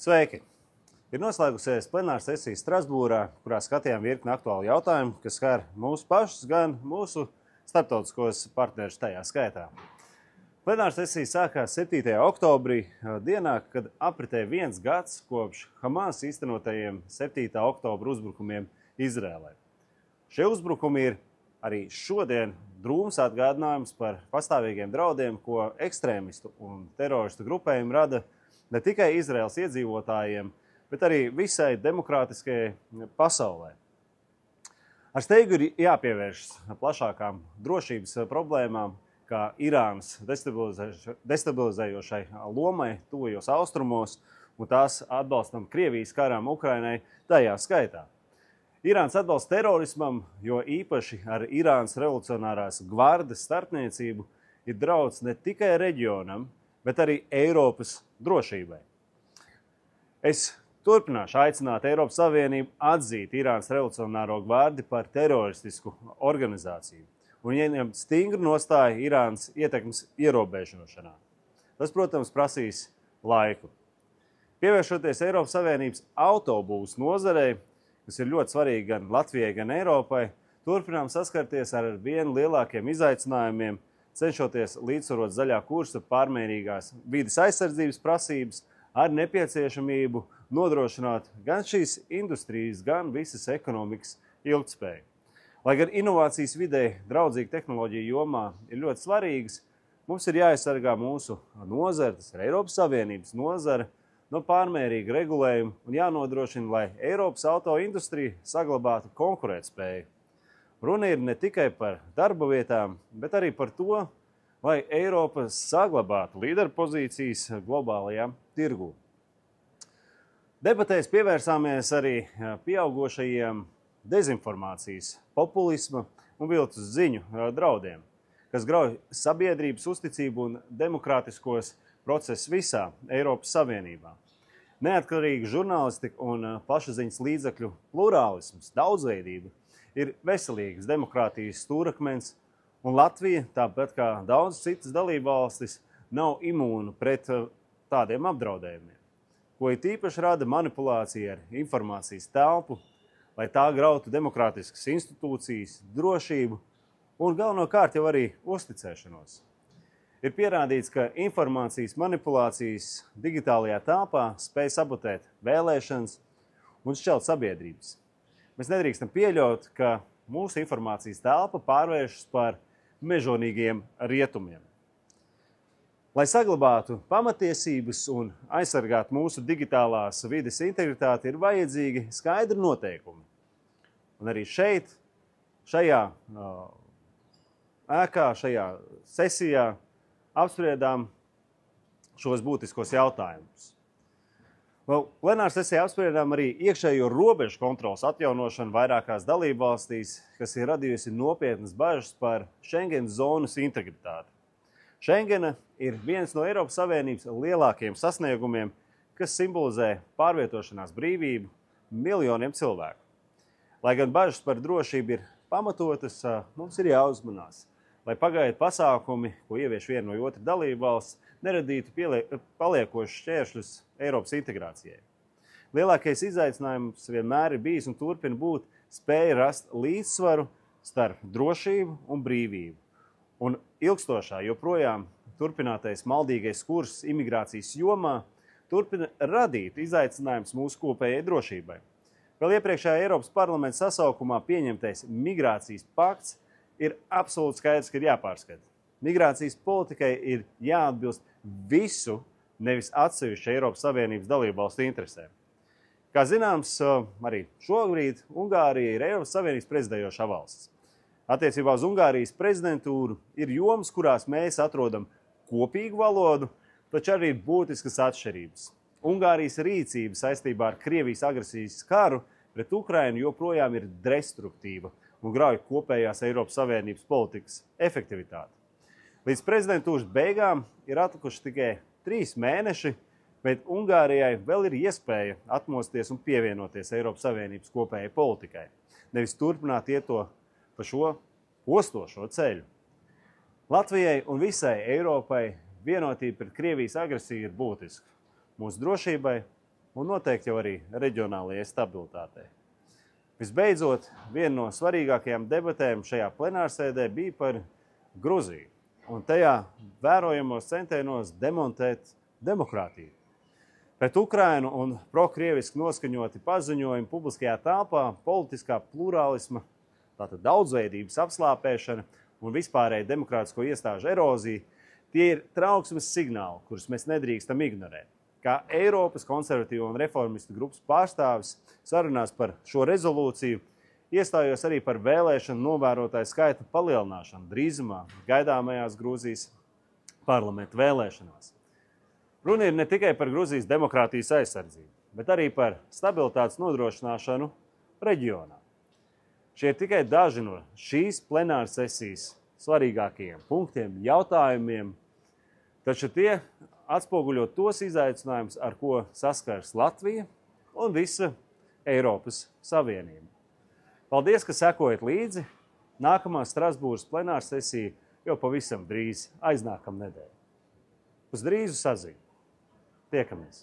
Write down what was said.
Sveiki! Ir noslēgusies plenāra sesija Strasbūrā, kurā skatījām virkni aktuālu jautājumu, kas skar mūsu pašus, gan mūsu starptautiskos partnerus tajā skaitā. Plenāra sesija sākās 7. oktobrī, dienā, kad apritēja 1 gads kopš Hamas īstenotajiem 7. oktobra uzbrukumiem Izrēlē. Šie uzbrukumi ir arī šodien drūms atgādinājums par pastāvīgiem draudiem, ko ekstrēmistu un teroristu grupējumi rada ne tikai Izraēlas iedzīvotājiem, bet arī visai demokrātiskajai pasaulē. Ar steigu ir jāpievēršas plašākām drošības problēmām, kā Irānas destabilizējošai lomai tuvajos austrumos un tās atbalstam Krievijas karam Ukrainai tajā skaitā. Irānas atbalsts terorismam, jo īpaši ar Irānas revolucionārās gvardes starpniecību, ir drauds ne tikai reģionam, bet arī Eiropas drošībai. Es turpināšu aicināt Eiropas Savienību atzīt Irānas revolucionāro gvardi par teroristisku organizāciju un ieņemt stingru nostāju Irānas ietekmes ierobežošanā. Tas, protams, prasīs laiku. Pievēršoties Eiropas Savienības autobūvas nozarei, kas ir ļoti svarīgi gan Latvijai, gan Eiropai, turpinām saskarties ar vien lielākiem izaicinājumiem, cenšoties līdzsvarot zaļā kursa pārmērīgās vides aizsardzības prasības ar nepieciešamību nodrošināt gan šīs industrijas, gan visas ekonomikas ilgtspēju. Lai gan inovācijas vidē draudzīga tehnoloģija jomā ir ļoti svarīgas, mums ir jāaizsargā mūsu nozare, tas ir Eiropas Savienības nozare, no pārmērīga regulējuma un jānodrošina, lai Eiropas autoindustrija saglabātu konkurētspēju. Runa ir ne tikai par darba vietām, bet arī par to, lai Eiropa saglabātu līderpozīcijas globālajā tirgū. Debatēs pievērsāmies arī pieaugošajiem dezinformācijas, populisma un viltus ziņu draudiem, kas grauj sabiedrības uzticību un demokrātiskos procesus visā Eiropas Savienībā. Neatkarīga žurnālistika un plašsaziņas līdzekļu plurālisms, daudzveidība ir veselīgas demokrātijas stūrakmens, un Latvija, tāpat kā daudz citas dalībvalstis, nav imūna pret tādiem apdraudējumiem, ko it īpaši rada manipulācija ar informācijas telpu, lai tā grautu demokrātiskas institūcijas, drošību un galvenokārt jau arī uzticēšanos. Ir pierādīts, ka informācijas manipulācijas digitālajā telpā spēj sabotēt vēlēšanas un šķelt sabiedrības. Mēs nedrīkstam pieļaut, ka mūsu informācijas telpa pārvēršas par mežonīgiem rietumiem. Lai saglabātu pamatiesības un aizsargātu mūsu digitālās vides integritāti, ir vajadzīgi skaidri noteikumi. Un arī šeit, šajā ēkā, šajā sesijā apspriedām šos būtiskos jautājumus. Plenāra sesijā apspriedām arī iekšējo robežu kontrolas atjaunošanu vairākās dalībvalstīs, kas ir radījusi nopietnas bažas par Schengenas zonas integritāti. Schengena ir viens no Eiropas Savienības lielākajiem sasniegumiem, kas simbolizē pārvietošanās brīvību miljoniem cilvēku. Lai gan bažas par drošību ir pamatotas, mums ir jāuzmanās, lai pagaidu pasākumi, ko ievieš viena no otra dalībvalsts, neradītu paliekošus šķēršļus Eiropas integrācijai. Lielākais izaicinājums vienmēr ir bijis un turpina būt spēja rast līdzsvaru starp drošību un brīvību. Un ilgstošā joprojām turpinātais maldīgais kurs imigrācijas jomā turpina radīt izaicinājums mūsu kopējai drošībai. Vēl iepriekšējā Eiropas parlamenta sasaukumā pieņemtais migrācijas pakts ir absolūti skaidrs, ka ir jāpārskata. Migrācijas politikai ir jāatbilst visu, nevis atsevišķu Eiropas Savienības dalībvalstu interesēm. Kā zināms, arī šobrīd Ungārija ir Eiropas Savienības prezidējošā valsts. Attiecībā uz Ungārijas prezidentūru ir jomas, kurās mēs atrodam kopīgu valodu, taču arī būtiskas atšķirības. Ungārijas rīcība saistībā ar Krievijas agresijas karu pret Ukrainu joprojām ir destruktīva un grauj kopējās Eiropas Savienības politikas efektivitāti. Līdz prezidentūras beigām ir atlikuši tikai 3 mēneši, bet Ungārijai vēl ir iespēja atmosties un pievienoties Eiropas Savienības kopējai politikai, nevis turpināt iet to pa šo postošo ceļu. Latvijai un visai Eiropai vienotība pret Krievijas agresiju ir būtiska mūsu drošībai un noteikti jau arī reģionālajai stabilitātei. Visbeidzot, viena no svarīgākajām debatēm šajā plenārsēdē bija par Gruziju, un tajā vērojamos centienos demontēt demokrātiju. Pret Ukrainu un prokrieviski noskaņoti paziņojumi publiskajā telpā, politiskā plurālisma, tātad daudzveidības apslāpēšana un vispārēja demokrātisko iestāžu erozija, tie ir trauksmes signāli, kurus mēs nedrīkstam ignorēt. Kā Eiropas konservatīvo un reformistu grupas pārstāvis sarunās par šo rezolūciju, iestājos arī par vēlēšanu novērotāju skaita palielināšanu drīzumā gaidāmajās Grūzijas parlamenta vēlēšanās. Runa ir ne tikai par Gruzijas demokrātijas aizsardzību, bet arī par stabilitātes nodrošināšanu reģionā. Šie ir tikai daži no šīs plenāras sesijas svarīgākajiem punktiem, jautājumiem, taču tie atspoguļo tos izaicinājumus, ar ko saskars Latvija un visa Eiropas Savienība. Paldies, ka sekojat līdzi. Nākamā Strasbūras plenāra sesija jau pavisam drīz aiznākam nedēļu. Uz drīzu saziņu. Tiekamies!